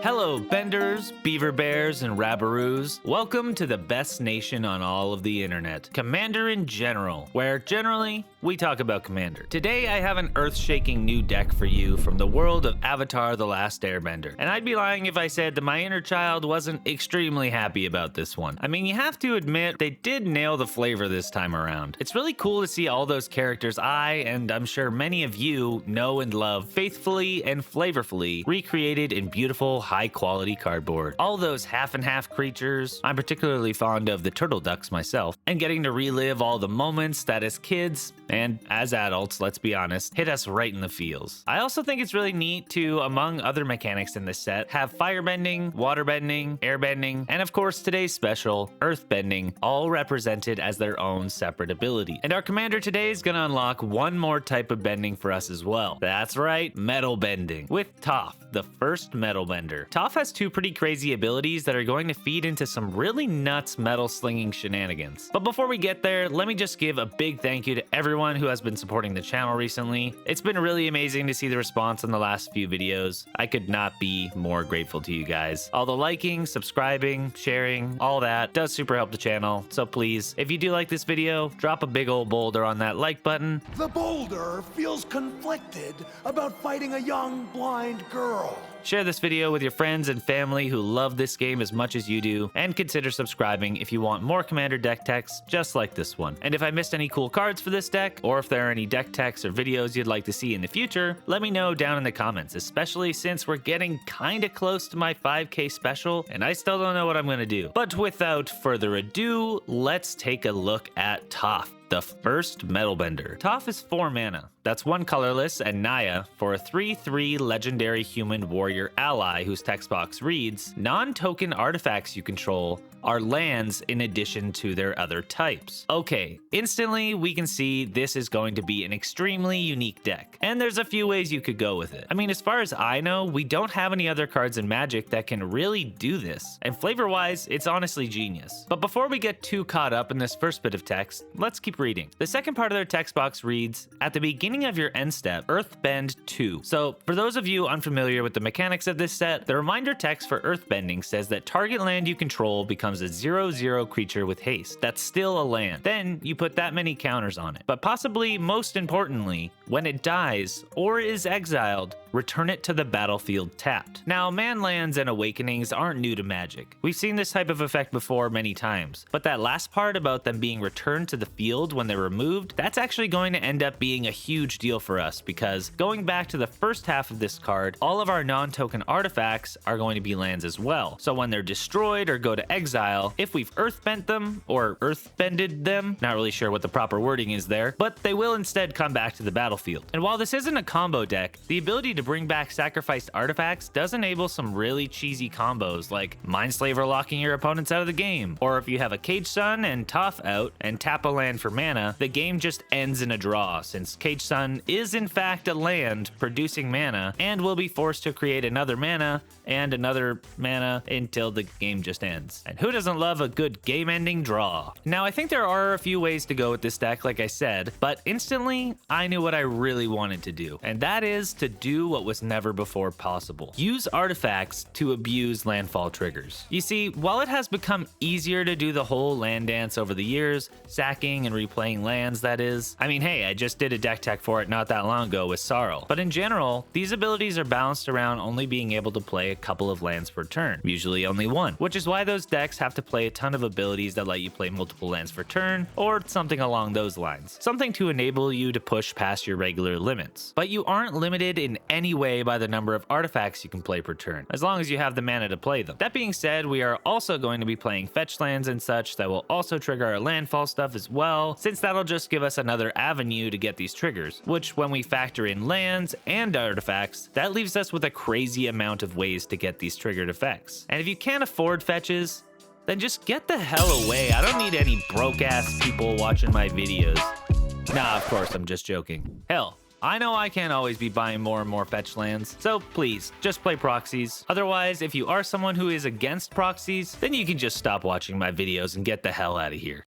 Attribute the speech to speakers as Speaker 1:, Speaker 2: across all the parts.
Speaker 1: Hello, benders, beaver bears, and rabbaroos. Welcome to the best nation on all of the internet, Commander in General, where generally we talk about Commander. Today I have an earth-shaking new deck for you from the world of Avatar: The Last Airbender, and I'd be lying if I said that my inner child wasn't extremely happy about this one. I mean, you have to admit they did nail the flavor this time around. It's really cool to see all those characters I, and I'm sure many of you, know and love faithfully and flavorfully recreated in beautiful, high-quality cardboard. All those half-and-half creatures. I'm particularly fond of the turtle ducks myself, and getting to relive all the moments that as kids, and as adults, let's be honest, hit us right in the feels. I also think it's really neat to, among other mechanics in this set, have firebending, waterbending, airbending, and of course today's special, earthbending, all represented as their own separate ability. And our commander today is gonna unlock one more type of bending for us as well. That's right, metal bending, with Toph, the first metal bender. Toph has two pretty crazy abilities that are going to feed into some really nuts metal slinging shenanigans. But before we get there, let me just give a big thank you to everyone who has been supporting the channel recently. It's been really amazing to see the response in the last few videos. I could not be more grateful to you guys. All the liking, subscribing, sharing, all that does super help the channel. So please, if you do like this video, drop a big old boulder on that like button.
Speaker 2: The boulder feels conflicted about fighting a young, blind girl.
Speaker 1: Share this video with your friends and family who love this game as much as you do, and consider subscribing if you want more Commander deck techs just like this one. And if I missed any cool cards for this deck, or if there are any deck techs or videos you'd like to see in the future, let me know down in the comments, especially since we're getting kinda close to my 5K special, and I still don't know what I'm gonna do. But without further ado, let's take a look at Toph, the first metal bender. Toph is 4 mana. That's 1 colorless and Naya for a 3/3 legendary human warrior ally whose text box reads, non-token artifacts you control are lands in addition to their other types. Okay, instantly we can see this is going to be an extremely unique deck, and there's a few ways you could go with it. I mean, as far as I know, we don't have any other cards in Magic that can really do this, and flavor-wise, it's honestly genius. But before we get too caught up in this first bit of text, let's keep reading. The second part of their text box reads, at the beginning of your end step, Earthbend 2. So, for those of you unfamiliar with the mechanics of this set, the reminder text for Earthbending says that target land you control becomes a 0/0 creature with haste. That's still a land. Then you put that many counters on it. But possibly most importantly, when it dies or is exiled, return it to the battlefield tapped. Now, man lands and awakenings aren't new to Magic. We've seen this type of effect before many times, but that last part about them being returned to the field when they're removed, that's actually going to end up being a huge deal for us, because going back to the first half of this card, all of our non-token artifacts are going to be lands as well. So when they're destroyed or go to exile, if we've earthbent them or earthbended them, not really sure what the proper wording is there, but they will instead come back to the battlefield. And while this isn't a combo deck, the ability to bring back sacrificed artifacts does enable some really cheesy combos, like Mindslaver locking your opponents out of the game, or if you have a Cage Sun and Toph out and tap a land for mana, the game just ends in a draw, since Cage Sun is in fact a land producing mana and will be forced to create another mana and another mana until the game just ends. And who doesn't love a good game-ending draw? Now, I think there are a few ways to go with this deck, like I said, but instantly, I knew what I really wanted to do, and that is to do what was never before possible. Use artifacts to abuse landfall triggers. You see, while it has become easier to do the whole land dance over the years, sacking and replaying lands, that is, I mean, hey, I just did a deck tech for it not that long ago with Sorrel. But in general, these abilities are balanced around only being able to play a couple of lands per turn, usually only one, which is why those decks have to play a ton of abilities that let you play multiple lands per turn, or something along those lines. Something to enable you to push past your regular limits. But you aren't limited in any way by the number of artifacts you can play per turn, as long as you have the mana to play them. That being said, we are also going to be playing fetch lands and such that will also trigger our landfall stuff as well, since that'll just give us another avenue to get these triggers, which when we factor in lands and artifacts, that leaves us with a crazy amount of ways to get these triggered effects. And if you can't afford fetches, then just get the hell away. I don't need any broke-ass people watching my videos. Nah, of course, I'm just joking. Hell, I know I can't always be buying more and more fetch lands, so please, just play proxies. Otherwise, if you are someone who is against proxies, then you can just stop watching my videos and get the hell out of here.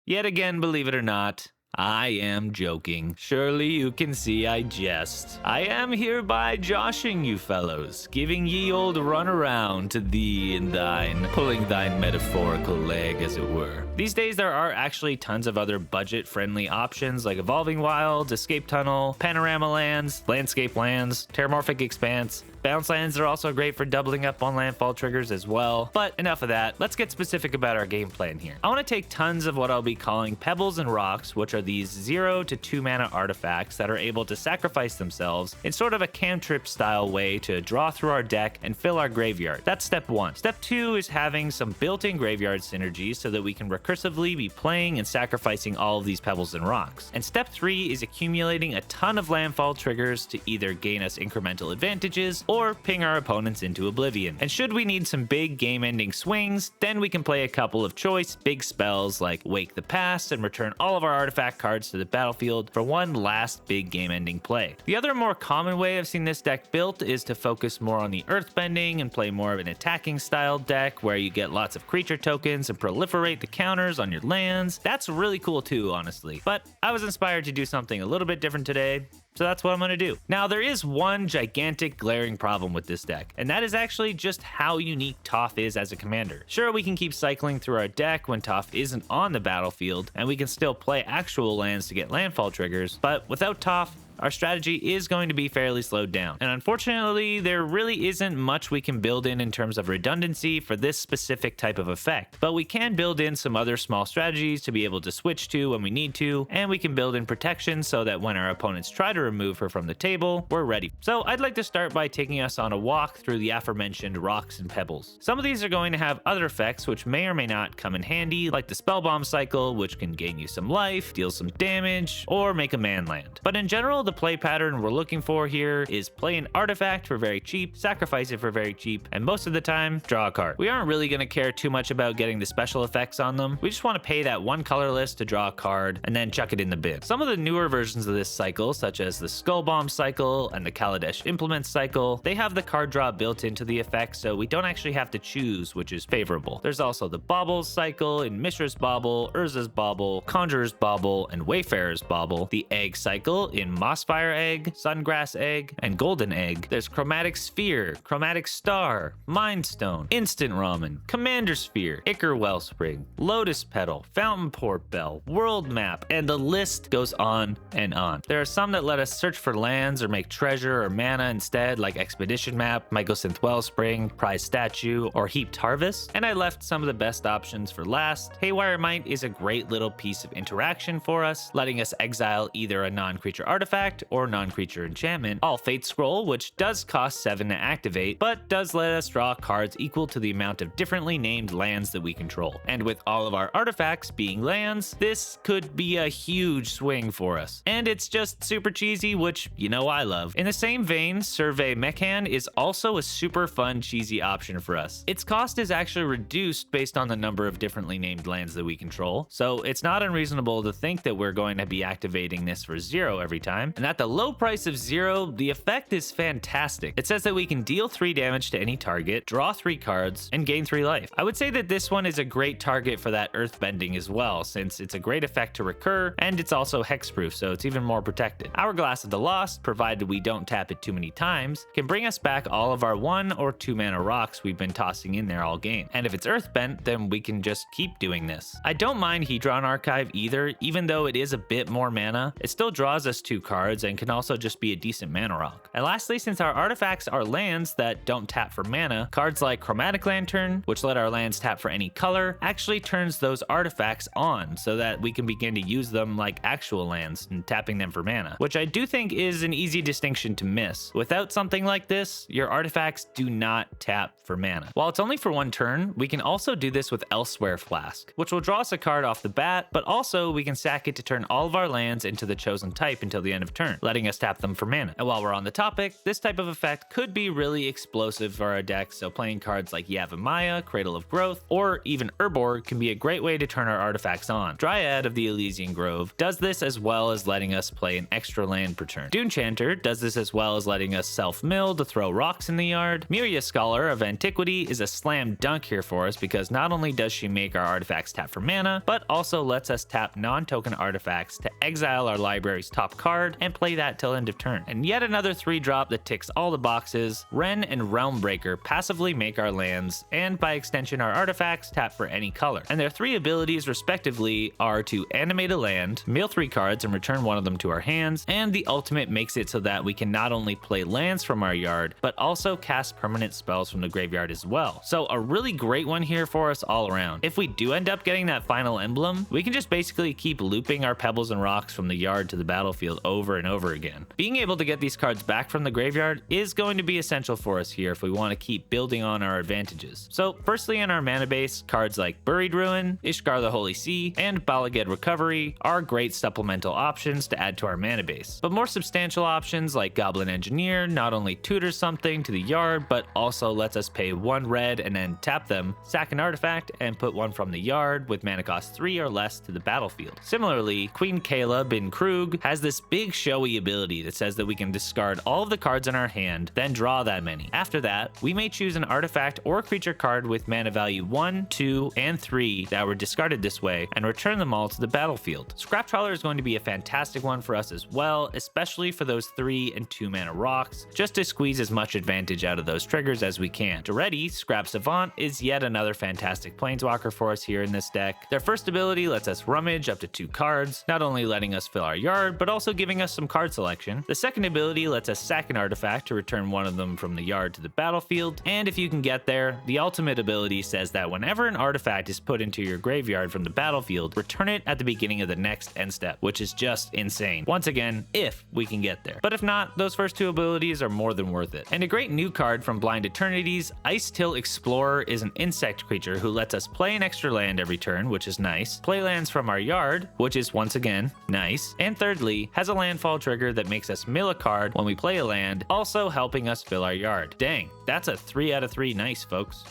Speaker 1: Yet again, believe it or not, I am joking. Surely you can see I jest. I am hereby joshing you fellows, giving ye old run around to thee and thine, pulling thine metaphorical leg as it were. These days there are actually tons of other budget-friendly options like Evolving Wilds, Escape Tunnel, Panorama Lands, Landscape Lands, Terramorphic Expanse. Bounce lands are also great for doubling up on landfall triggers as well. But enough of that, let's get specific about our game plan here. I want to take tons of what I'll be calling Pebbles and Rocks, which are these 0 to 2 mana artifacts that are able to sacrifice themselves in sort of a cantrip style way to draw through our deck and fill our graveyard. That's step 1. Step 2 is having some built-in graveyard synergies so that we can recursively be playing and sacrificing all of these Pebbles and Rocks. And step 3 is accumulating a ton of landfall triggers to either gain us incremental advantages or ping our opponents into oblivion. And should we need some big game-ending swings, then we can play a couple of choice big spells like Wake the Past and return all of our artifact cards to the battlefield for one last big game-ending play. The other more common way I've seen this deck built is to focus more on the earthbending and play more of an attacking style deck where you get lots of creature tokens and proliferate the counters on your lands. That's really cool too, honestly. But I was inspired to do something a little bit different today, so that's what I'm going to do. Now, there is one gigantic glaring problem with this deck, and that is actually just how unique Toph is as a commander. Sure, we can keep cycling through our deck when Toph isn't on the battlefield, and we can still play actual lands to get landfall triggers, but without Toph, our strategy is going to be fairly slowed down. And unfortunately, there really isn't much we can build in terms of redundancy for this specific type of effect. But we can build in some other small strategies to be able to switch to when we need to, and we can build in protection so that when our opponents try to remove her from the table, we're ready. So I'd like to start by taking us on a walk through the aforementioned rocks and pebbles. Some of these are going to have other effects which may or may not come in handy, like the Spellbomb cycle, which can gain you some life, deal some damage, or make a man land. But in general, the play pattern we're looking for here is play an artifact for very cheap, sacrifice it for very cheap, and most of the time, draw a card. We aren't really going to care too much about getting the special effects on them. We just want to pay that one colorless to draw a card and then chuck it in the bin. Some of the newer versions of this cycle, such as the Skullbomb cycle and the Kaladesh Implement cycle, they have the card draw built into the effect, so we don't actually have to choose, which is favorable. There's also the Baubles cycle in Mishra's Bauble, Urza's Bauble, Conjurer's Bauble, and Wayfarer's Bauble. The Egg cycle in Mossfire Egg, Sungrass Egg, and Golden Egg. There's Chromatic Sphere, Chromatic Star, Mind Stone, Instant Ramen, Commander Sphere, Ichor Wellspring, Lotus Petal, Fountain Port Bell, World Map, and the list goes on and on. There are some that let us search for lands or make treasure or mana instead, like Expedition Map, Mycosynth Wellspring, Prize Statue, or Heaped Harvest, and I left some of the best options for last. Haywire Might is a great little piece of interaction for us, letting us exile either a non-creature artifact or non-creature enchantment. All Fate Scroll, which does cost 7 to activate, but does let us draw cards equal to the amount of differently named lands that we control. And with all of our artifacts being lands, this could be a huge swing for us. And it's just super cheesy, which you know I love. In the same vein, Survey Mechan is also a super fun cheesy option for us. Its cost is actually reduced based on the number of differently named lands that we control, so it's not unreasonable to think that we're going to be activating this for 0 every time. And at the low price of 0, the effect is fantastic. It says that we can deal 3 damage to any target, draw 3 cards, and gain 3 life. I would say that this one is a great target for that earthbending as well, since it's a great effect to recur, and it's also hexproof, so it's even more protected. Hourglass of the Lost, provided we don't tap it too many times, can bring us back all of our 1 or 2 mana rocks we've been tossing in there all game. And if it's earthbent, then we can just keep doing this. I don't mind Hedron Archive either, even though it is a bit more mana. It still draws us 2 cards and can also just be a decent mana rock. And lastly, since our artifacts are lands that don't tap for mana, cards like Chromatic Lantern, which let our lands tap for any color, actually turns those artifacts on so that we can begin to use them like actual lands and tapping them for mana, which I do think is an easy distinction to miss. Without something like this, your artifacts do not tap for mana. While it's only for 1 turn, we can also do this with Elsewhere Flask, which will draw us a card off the bat, but also we can sack it to turn all of our lands into the chosen type until the end of of turn, letting us tap them for mana. And while we're on the topic, this type of effect could be really explosive for our deck, so playing cards like Yavimaya, Cradle of Growth, or even Urborg can be a great way to turn our artifacts on. Dryad of the Elysian Grove does this as well as letting us play an extra land per turn. Dunechanter does this as well as letting us self-mill to throw rocks in the yard. Miria Scholar of Antiquity is a slam dunk here for us because not only does she make our artifacts tap for mana, but also lets us tap non-token artifacts to exile our library's top card and play that till end of turn. And yet another 3-drop that ticks all the boxes. Wrenn and Realmbreaker passively make our lands, and by extension our artifacts, tap for any color. And their 3 abilities respectively are to animate a land, mill 3 cards and return one of them to our hands, and the ultimate makes it so that we can not only play lands from our yard, but also cast permanent spells from the graveyard as well. So a really great one here for us all around. If we do end up getting that final emblem, we can just basically keep looping our pebbles and rocks from the yard to the battlefield over and over again. Being able to get these cards back from the graveyard is going to be essential for us here if we want to keep building on our advantages. So firstly, in our mana base, cards like Buried Ruin, Ishgard the Holy Sea, and Balaged Recovery are great supplemental options to add to our mana base. But more substantial options like Goblin Engineer not only tutors something to the yard, but also lets us pay 1 red and then tap them, sack an artifact, and put one from the yard with mana cost 3 or less to the battlefield. Similarly, Queen Kayla bin Krug has this big showy ability that says that we can discard all of the cards in our hand, then draw that many. After that, we may choose an artifact or creature card with mana value 1, 2, and 3 that were discarded this way and return them all to the battlefield. Scrap Trawler is going to be a fantastic one for us as well, especially for those 3 and 2 mana rocks, just to squeeze as much advantage out of those triggers as we can. Already, Scrap Savant is yet another fantastic planeswalker for us here in this deck. Their first ability lets us rummage up to 2 cards, not only letting us fill our yard, but also giving us some card selection. The second ability lets us sack an artifact to return one of them from the yard to the battlefield, and if you can get there, the ultimate ability says that whenever an artifact is put into your graveyard from the battlefield, return it at the beginning of the next end step, which is just insane. Once again, if we can get there. But if not, those first 2 abilities are more than worth it. And a great new card from Blind Eternities, Ice Till Explorer is an insect creature who lets us play an extra land every turn, which is nice, play lands from our yard, which is once again nice, and thirdly, has a landfall trigger that makes us mill a card when we play a land, also helping us fill our yard. Dang, that's a 3 out of 3 nice, folks.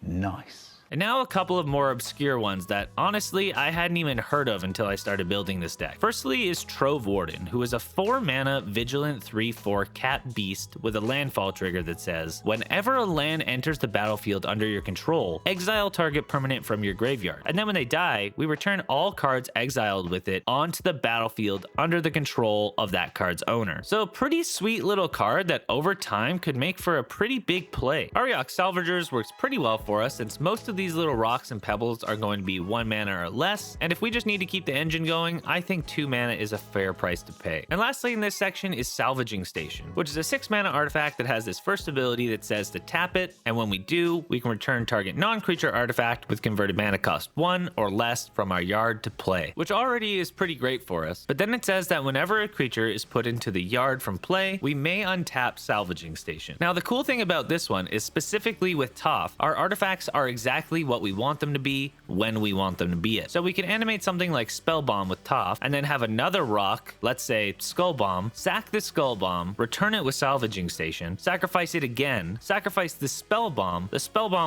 Speaker 2: Nice.
Speaker 1: And now a couple of more obscure ones that honestly I hadn't even heard of until I started building this deck. Firstly is Trove Warden, who is a 4 mana vigilant 3/4 cat beast with a landfall trigger that says, whenever a land enters the battlefield under your control, exile target permanent from your graveyard. And then when they die, we return all cards exiled with it onto the battlefield under the control of that card's owner. So a pretty sweet little card that over time could make for a pretty big play. Ariok Salvagers works pretty well for us since most of these little rocks and pebbles are going to be 1 mana or less, and if we just need to keep the engine going, I think 2 mana is a fair price to pay. And lastly in this section is Salvaging Station, which is a 6 mana artifact that has this first ability that says to tap it, and when we do, we can return target non-creature artifact with converted mana cost 1 or less from our yard to play, which already is pretty great for us. But then it says that whenever a creature is put into the yard from play, we may untap Salvaging Station. Now the cool thing about this one is specifically with Toph, our artifacts are exactly what we want them to be when we want them to be it. So we can animate something like Spell Bomb with Toph and then have another rock, let's say Skull Bomb, sack the Skull Bomb, return it with Salvaging Station, sacrifice it again, sacrifice the Spell Bomb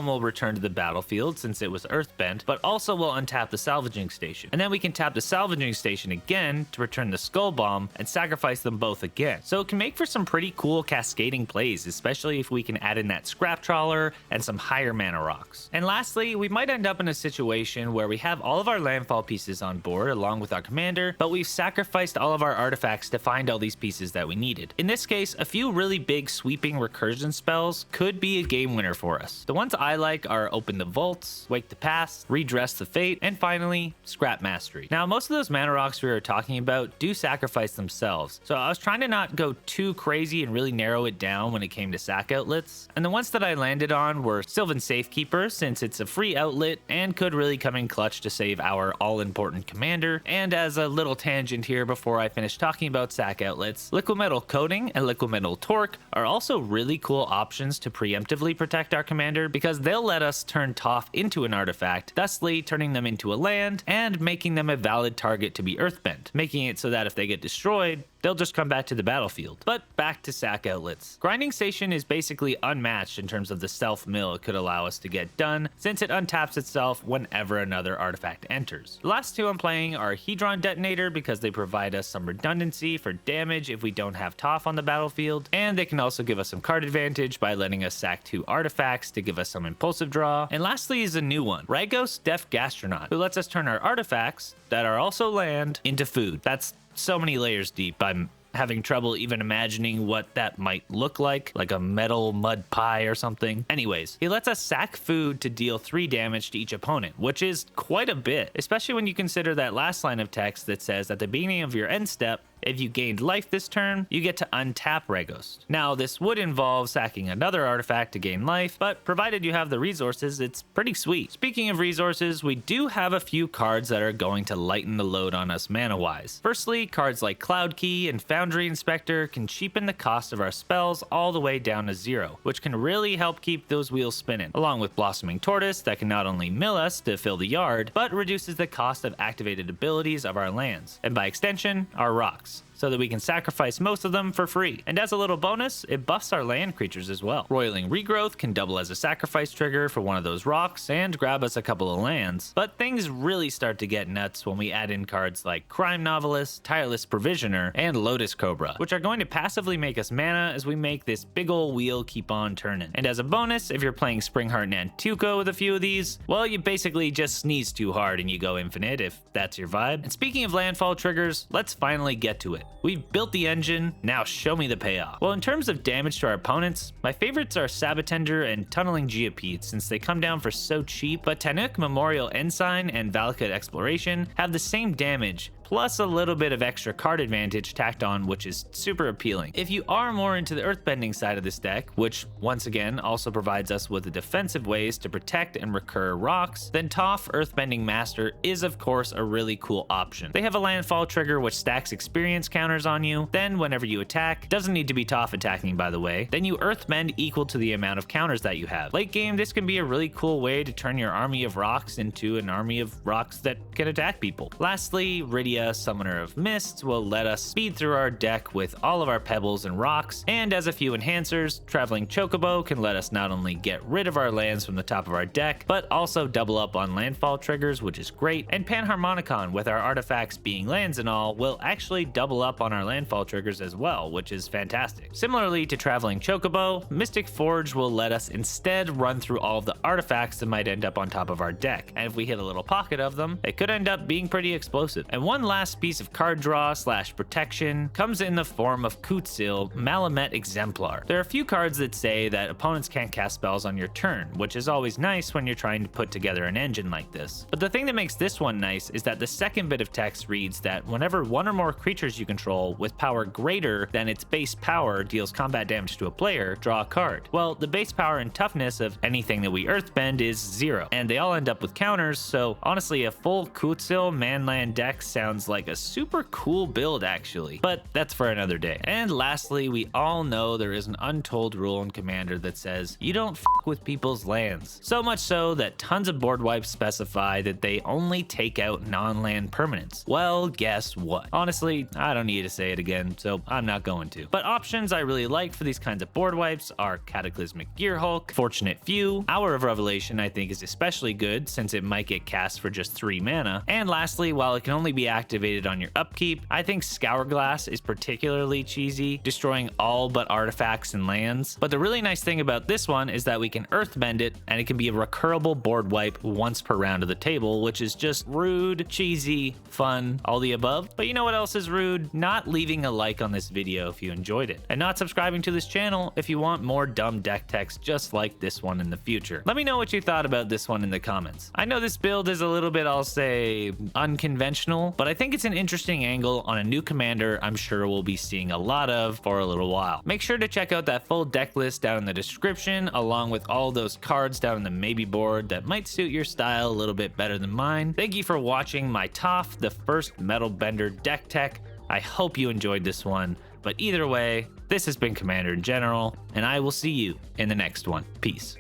Speaker 1: will return to the battlefield since it was Earthbent, but also will untap the Salvaging Station. And then we can tap the Salvaging Station again to return the Skull Bomb and sacrifice them both again. So it can make for some pretty cool cascading plays, especially if we can add in that Scrap Trawler and some higher mana rocks. And lastly, we might end up in a situation where we have all of our landfall pieces on board along with our commander, but we've sacrificed all of our artifacts to find all these pieces that we needed. In this case, a few really big sweeping recursion spells could be a game winner for us. The ones I like are Open the Vaults, Wake the Past, Redress the Fate, and finally, Scrap Mastery. Now, most of those mana rocks we were talking about do sacrifice themselves, so I was trying to not go too crazy and really narrow it down when it came to sack outlets. And the ones that I landed on were Sylvan Safekeeper, since it's a free outlet and could really come in clutch to save our all-important commander. And as a little tangent here before I finish talking about sack outlets, Liquid Metal Coating and Liquid Metal Torque are also really cool options to preemptively protect our commander because they'll let us turn Toph into an artifact, thusly turning them into a land and making them a valid target to be earthbent, making it so that if they get destroyed, they'll just come back to the battlefield. But back to sack outlets. Grinding Station is basically unmatched in terms of the stealth mill it could allow us to get done, since it untaps itself whenever another artifact enters. The last two I'm playing are Hedron Detonator because they provide us some redundancy for damage if we don't have Toph on the battlefield, and they can also give us some card advantage by letting us sack 2 artifacts to give us some impulsive draw. And lastly is a new one, Ragos Deaf Gastronaut, who lets us turn our artifacts that are also land into food. That's so many layers deep. I'm having trouble even imagining what that might look like a metal mud pie or something. Anyways, he lets us sack food to deal 3 damage to each opponent, which is quite a bit, especially when you consider that last line of text that says at the beginning of your end step, if you gained life this turn, you get to untap Ragos. Now, this would involve sacking another artifact to gain life, but provided you have the resources, it's pretty sweet. Speaking of resources, we do have a few cards that are going to lighten the load on us mana-wise. Firstly, cards like Cloud Key and Foundry Inspector can cheapen the cost of our spells all the way down to 0, which can really help keep those wheels spinning, along with Blossoming Tortoise that can not only mill us to fill the yard, but reduces the cost of activated abilities of our lands, and by extension, our rocks, so that we can sacrifice most of them for free. And as a little bonus, it buffs our land creatures as well. Roiling Regrowth can double as a sacrifice trigger for one of those rocks and grab us a couple of lands. But things really start to get nuts when we add in cards like Crime Novelist, Tireless Provisioner, and Lotus Cobra, which are going to passively make us mana as we make this big ol' wheel keep on turning. And as a bonus, if you're playing Springheart Nantuko with a few of these, well, you basically just sneeze too hard and you go infinite if that's your vibe. And speaking of landfall triggers, let's finally get to it. We've built the engine, now show me the payoff. Well, in terms of damage to our opponents, my favorites are Sabotender and Tunneling Geopede since they come down for so cheap, but Tanuk Memorial Ensign and Valakut Exploration have the same damage, plus a little bit of extra card advantage tacked on, which is super appealing. If you are more into the earthbending side of this deck, which once again also provides us with the defensive ways to protect and recur rocks, then Toph Earthbending Master is of course a really cool option. They have a landfall trigger which stacks experience counters on you, then whenever you attack, doesn't need to be Toph attacking by the way, then you earthbend equal to the amount of counters that you have. Late game, this can be a really cool way to turn your army of rocks into an army of rocks that can attack people. Lastly, Rydia, Summoner of Mist, will let us speed through our deck with all of our pebbles and rocks, and as a few enhancers, Traveling Chocobo can let us not only get rid of our lands from the top of our deck, but also double up on landfall triggers, which is great, and Panharmonicon, with our artifacts being lands and all, will actually double up on our landfall triggers as well, which is fantastic. Similarly to Traveling Chocobo, Mystic Forge will let us instead run through all of the artifacts that might end up on top of our deck, and if we hit a little pocket of them, it could end up being pretty explosive. And one last piece of card draw / protection comes in the form of Kutzil Malamet Exemplar. There are a few cards that say that opponents can't cast spells on your turn, which is always nice when you're trying to put together an engine like this. But the thing that makes this one nice is that the second bit of text reads that whenever one or more creatures you control with power greater than its base power deals combat damage to a player, draw a card. Well, the base power and toughness of anything that we earthbend is 0, and they all end up with counters, so honestly a full Kutzil manland deck sounds like a super cool build actually, but that's for another day. And lastly, we all know there is an untold rule in Commander that says you don't f with people's lands. So much so that tons of board wipes specify that they only take out non-land permanents. Well, guess what? Honestly, I don't need to say it again, so I'm not going to. But options I really like for these kinds of board wipes are Cataclysmic Gearhulk, Fortunate Few, Hour of Revelation I think is especially good since it might get cast for just 3 mana, and lastly, while it can only be activated on your upkeep, I think Scourglass is particularly cheesy, destroying all but artifacts and lands. But the really nice thing about this one is that we can earthbend it, and it can be a recurable board wipe once per round of the table, which is just rude, cheesy, fun, all the above. But you know what else is rude? Not leaving a like on this video if you enjoyed it, and not subscribing to this channel if you want more dumb deck techs just like this one in the future. Let me know what you thought about this one in the comments. I know this build is a little bit, I'll say, unconventional, but I think it's an interesting angle on a new commander I'm sure we'll be seeing a lot of for a little while. Make sure to check out that full deck list down in the description, along with all those cards down in the maybe board that might suit your style a little bit better than mine. Thank you for watching my Toph, the first Metal Bender deck tech. I hope you enjoyed this one, but either way, this has been Commander in General, and I will see you in the next one. Peace.